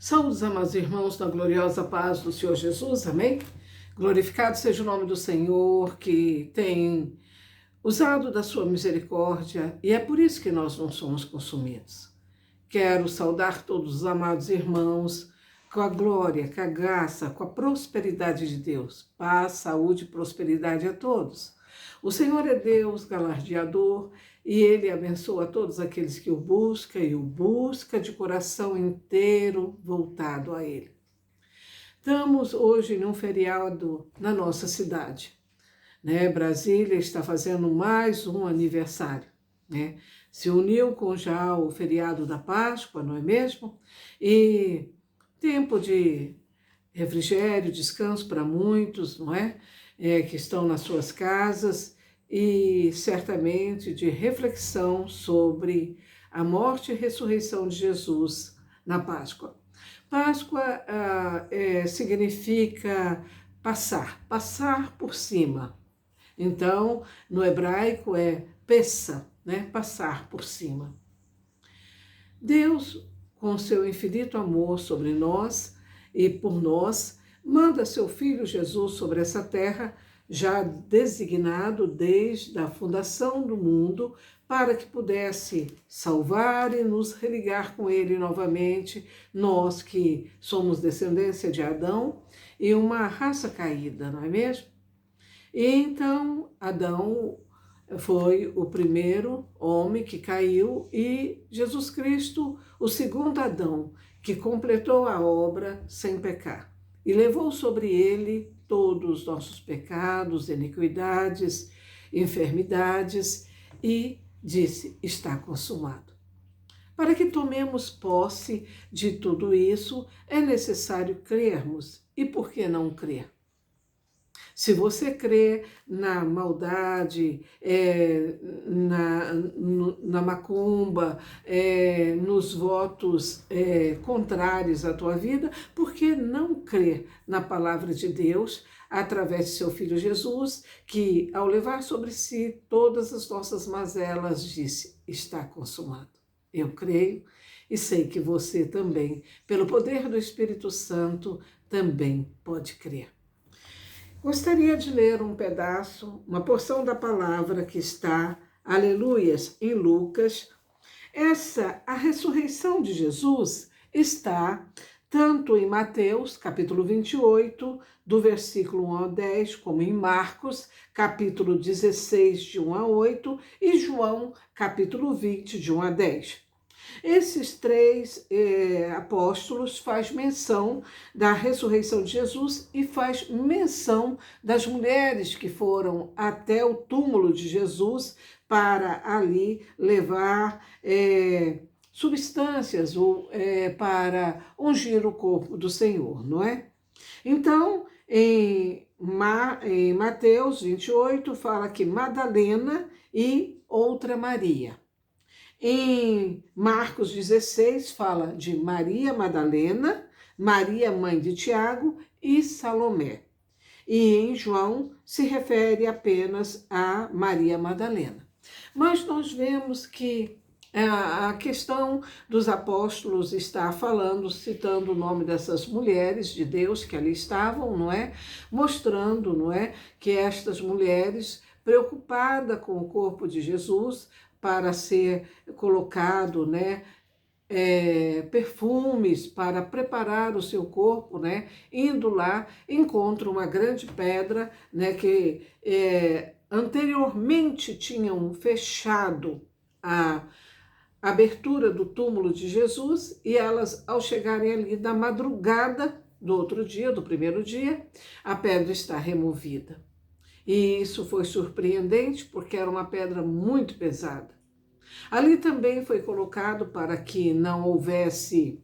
Saúde, amados irmãos, na gloriosa paz do Senhor Jesus, amém? Glorificado seja o nome do Senhor, que tem usado da sua misericórdia, e é por isso que nós não somos consumidos. Quero saudar todos os amados irmãos com a glória, com a graça, com a prosperidade de Deus. Paz, saúde e prosperidade a todos. O Senhor é Deus galardeador e Ele abençoa todos aqueles que o buscam e o busca de coração inteiro voltado a Ele. Estamos hoje num feriado na nossa cidade, né? Brasília está fazendo mais um aniversário, né? Se uniu com já o feriado da Páscoa, não é mesmo? E tempo de refrigério, descanso para muitos, não é? Que estão nas suas casas e certamente de reflexão sobre a morte e ressurreição de Jesus na Páscoa. Páscoa significa passar por cima. Então, no hebraico é pessa, né? Passar por cima. Deus, com seu infinito amor sobre nós e por nós, manda seu Filho Jesus sobre essa terra, já designado desde a fundação do mundo, para que pudesse salvar e nos religar com Ele novamente, nós que somos descendência de Adão e uma raça caída, não é mesmo? E então, Adão foi o primeiro homem que caiu e Jesus Cristo, o segundo Adão, que completou a obra sem pecar. E levou sobre ele todos os nossos pecados, iniquidades, enfermidades e disse, está consumado. Para que tomemos posse de tudo isso, é necessário crermos. E por que não crer? Se você crê na maldade, na macumba, nos votos contrários à tua vida, por que não crer na palavra de Deus, através de seu Filho Jesus, que ao levar sobre si todas as nossas mazelas, disse, está consumado. Eu creio e sei que você também, pelo poder do Espírito Santo, também pode crer. Gostaria de ler um pedaço, uma porção da palavra que está, aleluias, em Lucas. A ressurreição de Jesus está tanto em Mateus, capítulo 28, do versículo 1 ao 10, como em Marcos, capítulo 16, de 1 a 8, e João, capítulo 20, de 1 a 10. Esses três apóstolos faz menção da ressurreição de Jesus e faz menção das mulheres que foram até o túmulo de Jesus para ali levar substâncias ou para ungir o corpo do Senhor, não é? Então, em Mateus 28, fala que Madalena e outra Maria. Em Marcos 16, fala de Maria Madalena, Maria, mãe de Tiago, e Salomé. E em João se refere apenas a Maria Madalena. Mas nós vemos que a questão dos apóstolos está falando, citando o nome dessas mulheres de Deus que ali estavam, não é? Mostrando, não é? Que estas mulheres, preocupadas com o corpo de Jesus, para ser colocado, né, perfumes para preparar o seu corpo, né, indo lá, encontra uma grande pedra, né, que anteriormente tinham fechado a abertura do túmulo de Jesus, e elas, ao chegarem ali da madrugada do outro dia, do primeiro dia, a pedra está removida. E isso foi surpreendente, porque era uma pedra muito pesada. Ali também foi colocado, para que não houvesse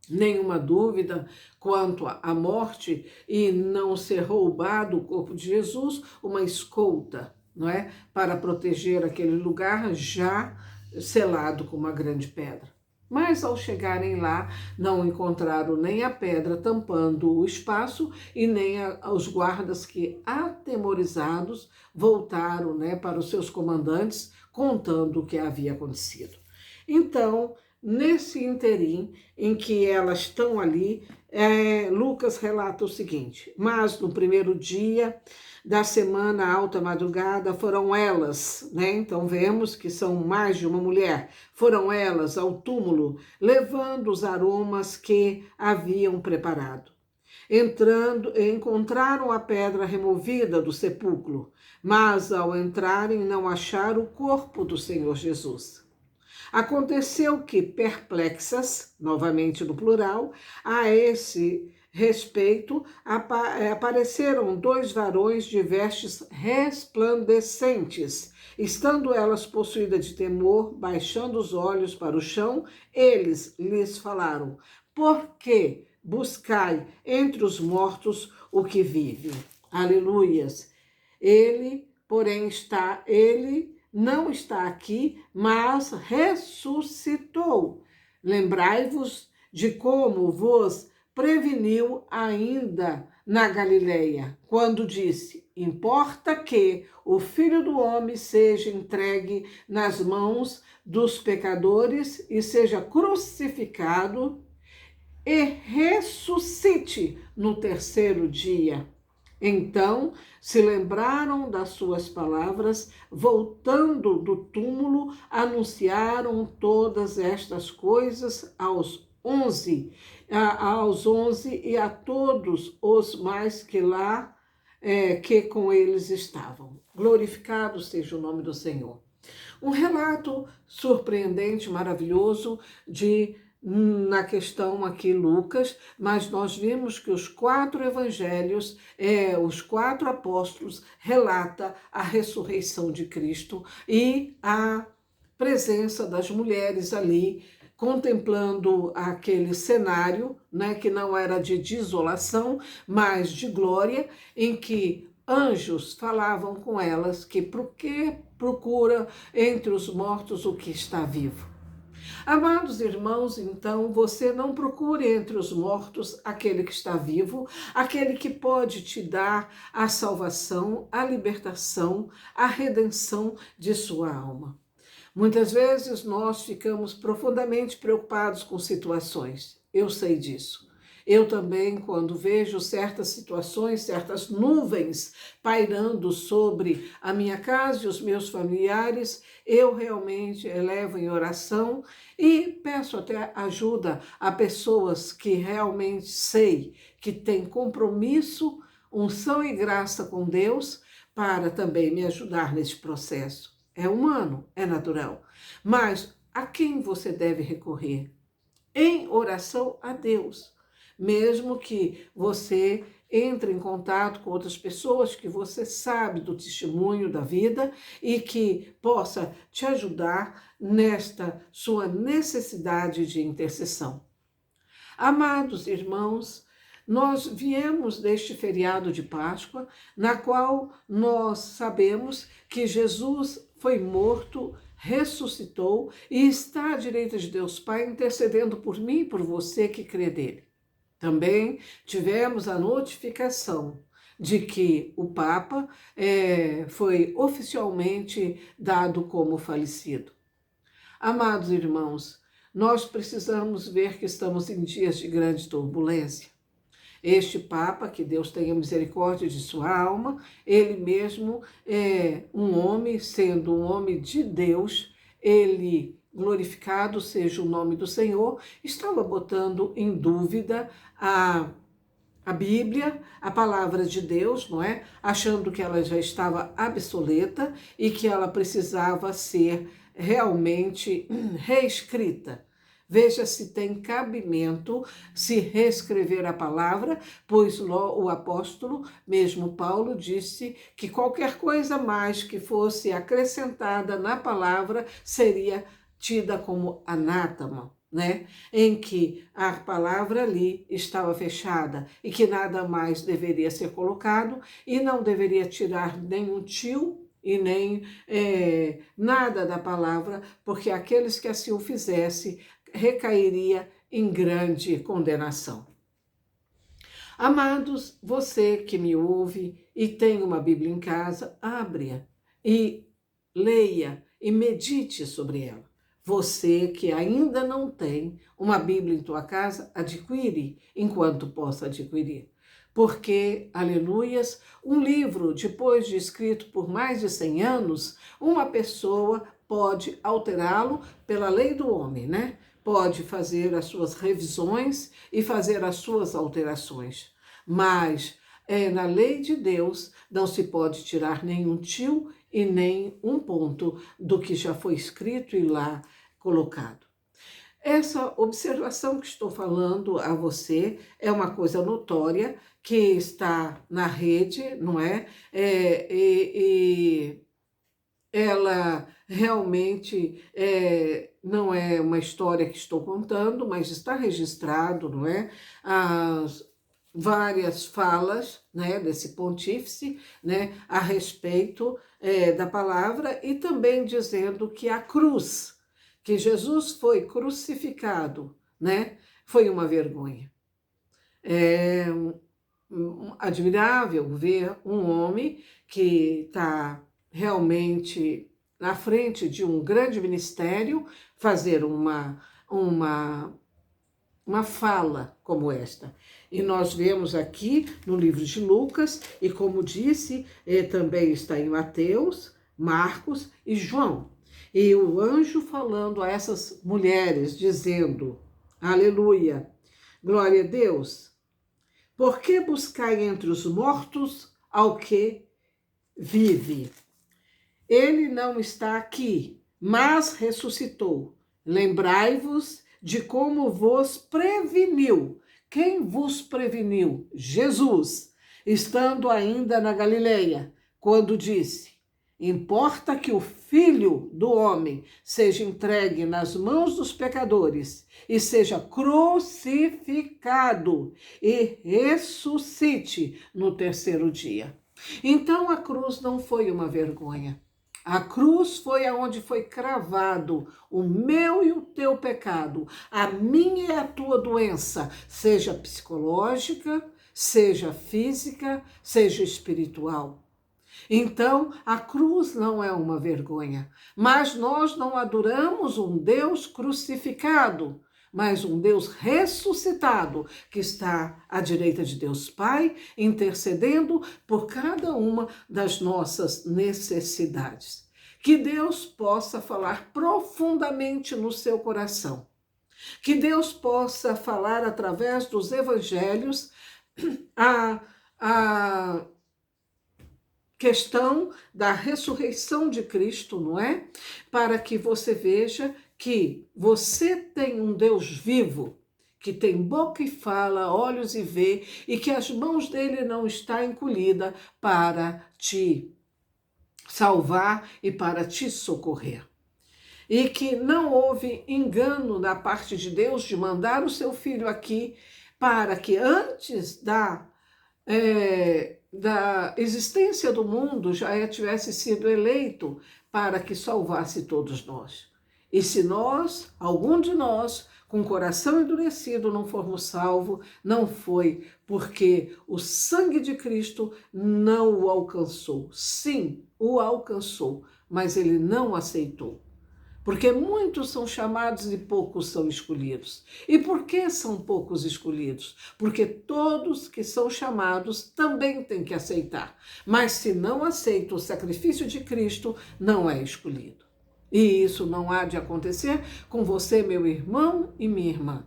nenhuma dúvida quanto à morte e não ser roubado o corpo de Jesus, uma escolta, não é? Para proteger aquele lugar já selado com uma grande pedra. Mas ao chegarem lá, não encontraram nem a pedra tampando o espaço e nem os guardas que, atemorizados, voltaram, né, para os seus comandantes, contando o que havia acontecido. Então, nesse interim em que elas estão ali, Lucas relata o seguinte: mas no primeiro dia da semana, alta madrugada, foram elas, né? Então vemos que são mais de uma mulher, foram elas ao túmulo, levando os aromas que haviam preparado. Encontraram a pedra removida do sepulcro, mas ao entrarem não acharam o corpo do Senhor Jesus. Aconteceu que, perplexas, novamente no plural, a esse respeito, apareceram 2 varões de vestes resplandecentes. Estando elas possuídas de temor, baixando os olhos para o chão, eles lhes falaram: por que buscai entre os mortos o que vive? Aleluias! Ele não está aqui, mas ressuscitou. Lembrai-vos de como vos preveniu ainda na Galileia, quando disse: importa que o Filho do Homem seja entregue nas mãos dos pecadores e seja crucificado e ressuscite no terceiro dia. Então se lembraram das suas palavras, voltando do túmulo, anunciaram todas estas coisas aos 11 e a todos os mais que lá, que com eles estavam. Glorificado seja o nome do Senhor. Um relato surpreendente, maravilhoso na questão aqui Lucas, mas nós vimos que os 4 evangelhos, os 4 apóstolos relata a ressurreição de Cristo e a presença das mulheres ali, contemplando aquele cenário, né, que não era de desolação, mas de glória, em que anjos falavam com elas que procura entre os mortos o que está vivo. Amados irmãos, então, você não procure entre os mortos aquele que está vivo, aquele que pode te dar a salvação, a libertação, a redenção de sua alma. Muitas vezes nós ficamos profundamente preocupados com situações. Eu sei disso. Eu também, quando vejo certas situações, certas nuvens pairando sobre a minha casa e os meus familiares, eu realmente elevo em oração e peço até ajuda a pessoas que realmente sei que têm compromisso, unção e graça com Deus para também me ajudar nesse processo. É humano, é natural. Mas a quem você deve recorrer? Em oração a Deus. Mesmo que você entre em contato com outras pessoas que você sabe do testemunho da vida e que possa te ajudar nesta sua necessidade de intercessão. Amados irmãos, nós viemos deste feriado de Páscoa, na qual nós sabemos que Jesus foi morto, ressuscitou e está à direita de Deus Pai, intercedendo por mim e por você que crê nele. Também tivemos a notificação de que o Papa foi oficialmente dado como falecido. Amados irmãos, nós precisamos ver que estamos em dias de grande turbulência. Este Papa, que Deus tenha misericórdia de sua alma, ele mesmo é um homem, sendo um homem de Deus, ele, glorificado seja o nome do Senhor, estava botando em dúvida a Bíblia, a palavra de Deus, não é? Achando que ela já estava obsoleta e que ela precisava ser realmente reescrita. Veja se tem cabimento se reescrever a palavra, pois o apóstolo, mesmo Paulo, disse que qualquer coisa mais que fosse acrescentada na palavra seria tida como anátema, né? Em que a palavra ali estava fechada e que nada mais deveria ser colocado e não deveria tirar nenhum tio e nem nada da palavra, porque aqueles que assim o fizessem recairia em grande condenação. Amados, você que me ouve e tem uma Bíblia em casa, abra e leia e medite sobre ela. Você que ainda não tem uma Bíblia em tua casa, adquire enquanto possa adquirir. Porque, aleluias, um livro, depois de escrito por mais de 100 anos, uma pessoa pode alterá-lo pela lei do homem, né? Pode fazer as suas revisões e fazer as suas alterações. Mas na lei de Deus não se pode tirar nenhum tio e nem um ponto do que já foi escrito e lá colocado. Essa observação que estou falando a você é uma coisa notória que está na rede, não é? E ela realmente não é uma história que estou contando, mas está registrado, não é? As várias falas, né, desse pontífice, né, a respeito da palavra e também dizendo que a cruz, que Jesus foi crucificado, né, foi uma vergonha. É admirável ver um homem que está realmente na frente de um grande ministério fazer uma fala como esta. E nós vemos aqui no livro de Lucas, e como disse, também está em Mateus, Marcos e João. E o anjo falando a essas mulheres, dizendo, aleluia, glória a Deus, por que buscai entre os mortos ao que vive? Ele não está aqui, mas ressuscitou. Lembrai-vos de como vos preveniu. Quem vos preveniu? Jesus, estando ainda na Galileia, quando disse, importa que o Filho do Homem seja entregue nas mãos dos pecadores e seja crucificado e ressuscite no terceiro dia. Então a cruz não foi uma vergonha. A cruz foi aonde foi cravado o meu e o teu pecado, a minha e a tua doença, seja psicológica, seja física, seja espiritual. Então, a cruz não é uma vergonha, mas nós não adoramos um Deus crucificado, mas um Deus ressuscitado, que está à direita de Deus Pai, intercedendo por cada uma das nossas necessidades. Que Deus possa falar profundamente no seu coração. Que Deus possa falar através dos evangelhos a questão da ressurreição de Cristo, não é? Para que você veja que você tem um Deus vivo, que tem boca e fala, olhos e vê, e que as mãos dele não estão encolhidas para te salvar e para te socorrer. E que não houve engano da parte de Deus de mandar o seu filho aqui para que antes da existência do mundo já tivesse sido eleito para que salvasse todos nós. E se nós, algum de nós, com o coração endurecido não formos salvos, não foi porque o sangue de Cristo não o alcançou. Sim, o alcançou, mas ele não aceitou. Porque muitos são chamados e poucos são escolhidos. E por que são poucos escolhidos? Porque todos que são chamados também têm que aceitar. Mas se não aceita o sacrifício de Cristo, não é escolhido. E isso não há de acontecer com você, meu irmão e minha irmã.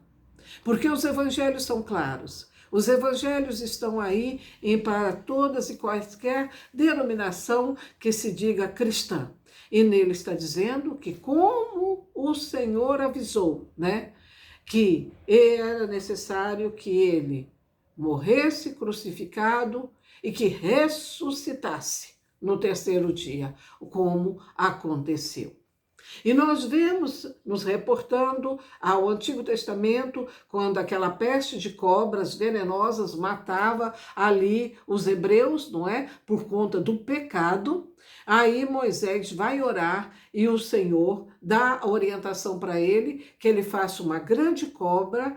Porque os evangelhos são claros. Os evangelhos estão aí para todas e quaisquer denominação que se diga cristã. E nele está dizendo que como o Senhor avisou, né, que era necessário que ele morresse crucificado e que ressuscitasse no terceiro dia, como aconteceu. E nós vemos, nos reportando ao Antigo Testamento, quando aquela peste de cobras venenosas matava ali os hebreus, não é? Por conta do pecado. Aí Moisés vai orar e o Senhor dá a orientação para ele, que ele faça uma grande cobra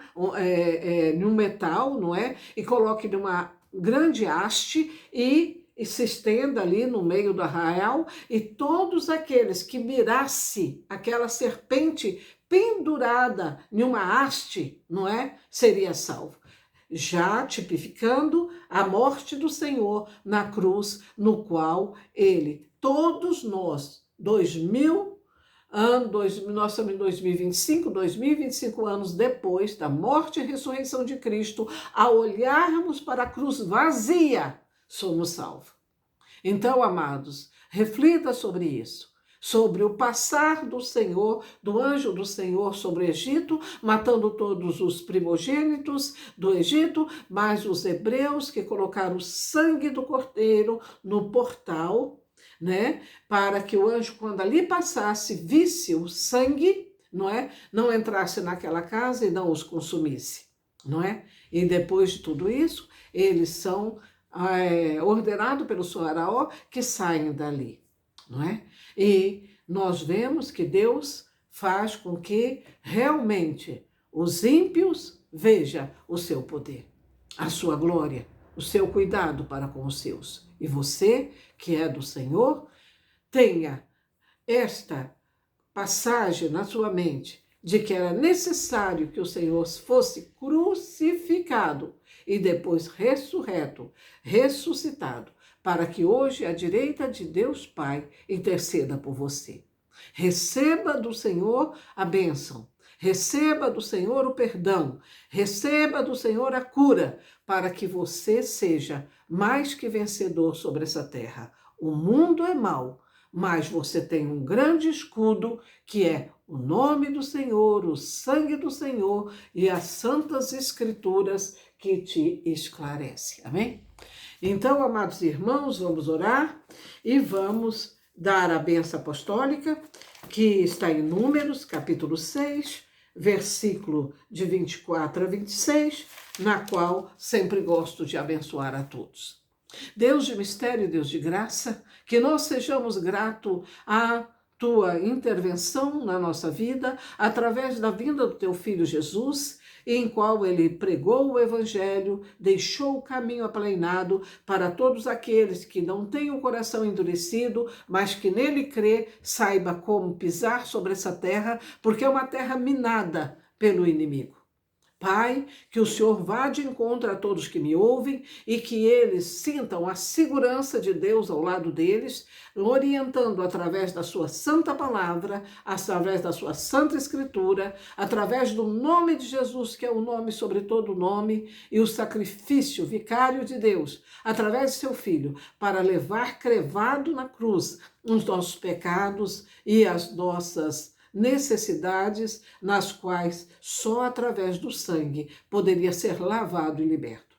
num metal, não é? E coloque numa grande haste e e se estenda ali no meio do arraial, e todos aqueles que mirasse aquela serpente pendurada em uma haste, não é? Seria salvo. Já tipificando a morte do Senhor na cruz, no qual ele, todos nós, nós estamos em 2025 anos depois da morte e ressurreição de Cristo, ao olharmos para a cruz vazia, somos salvos. Então, amados, reflita sobre isso, sobre o passar do Senhor, do anjo do Senhor sobre o Egito, matando todos os primogênitos do Egito, mas os hebreus que colocaram o sangue do cordeiro no portal, né, para que o anjo, quando ali passasse, visse o sangue, não é? Não entrasse naquela casa e não os consumisse, não é? E depois de tudo isso, eles são ordenados pelo Faraó que saem dali, não é? E nós vemos que Deus faz com que realmente os ímpios vejam o seu poder, a sua glória, o seu cuidado para com os seus. E você, que é do Senhor, tenha esta passagem na sua mente de que era necessário que o Senhor fosse crucificado e depois ressuscitado, para que hoje à direita de Deus Pai interceda por você. Receba do Senhor a bênção, receba do Senhor o perdão, receba do Senhor a cura, para que você seja mais que vencedor sobre essa terra. O mundo é mau, mas você tem um grande escudo, que é o nome do Senhor, o sangue do Senhor e as santas escrituras que te esclarecem. Amém? Então, amados irmãos, vamos orar e vamos dar a bênção apostólica, que está em Números, capítulo 6, versículo de 24 a 26, na qual sempre gosto de abençoar a todos. Deus de mistério, Deus de graça, que nós sejamos gratos à tua intervenção na nossa vida, através da vinda do teu Filho Jesus, em qual ele pregou o Evangelho, deixou o caminho aplanado para todos aqueles que não têm o coração endurecido, mas que nele crê, saiba como pisar sobre essa terra, porque é uma terra minada pelo inimigo. Pai, que o Senhor vá de encontro a todos que me ouvem e que eles sintam a segurança de Deus ao lado deles, orientando através da sua santa palavra, através da sua santa escritura, através do nome de Jesus, que é o nome sobre todo nome, e o sacrifício vicário de Deus, através de seu Filho, para levar crevado na cruz os nossos pecados e as nossas necessidades, nas quais só através do sangue poderia ser lavado e liberto.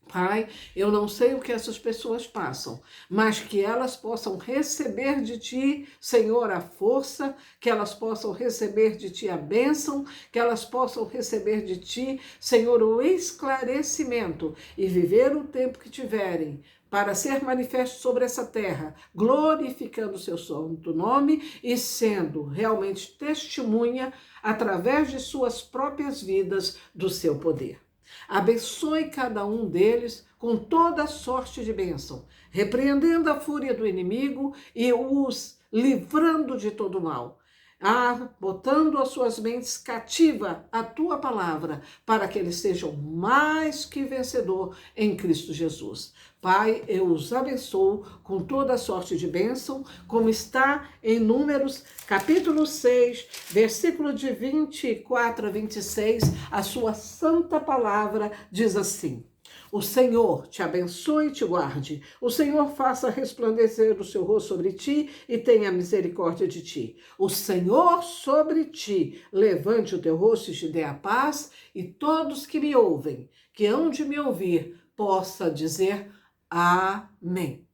Pai, eu não sei o que essas pessoas passam, mas que elas possam receber de Ti, Senhor, a força, que elas possam receber de Ti a bênção, que elas possam receber de Ti, Senhor, o esclarecimento e viver o tempo que tiverem para ser manifesto sobre essa terra, glorificando o seu santo nome e sendo realmente testemunha, através de suas próprias vidas, do seu poder. Abençoe cada um deles com toda sorte de bênção, repreendendo a fúria do inimigo e os livrando de todo mal, botando as suas mentes cativa à tua palavra, para que eles sejam mais que vencedor em Cristo Jesus. Pai, eu os abençoo com toda sorte de bênção, como está em Números, capítulo 6, versículo de 24 a 26, a sua santa palavra diz assim: o Senhor te abençoe e te guarde. O Senhor faça resplandecer o seu rosto sobre ti e tenha misericórdia de ti. O Senhor sobre ti levante o teu rosto e te dê a paz. E todos que me ouvem, que hão de me ouvir, possa dizer amém.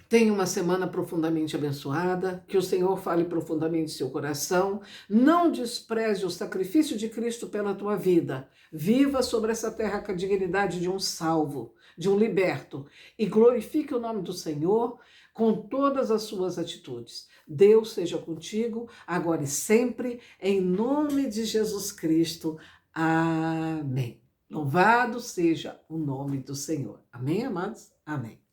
Tenha uma semana profundamente abençoada, que o Senhor fale profundamente em seu coração. Não despreze o sacrifício de Cristo pela tua vida. Viva sobre essa terra com a dignidade de um salvo, de um liberto, e glorifique o nome do Senhor com todas as suas atitudes. Deus seja contigo, agora e sempre, em nome de Jesus Cristo. Amém. Louvado seja o nome do Senhor. Amém, amados? Amém.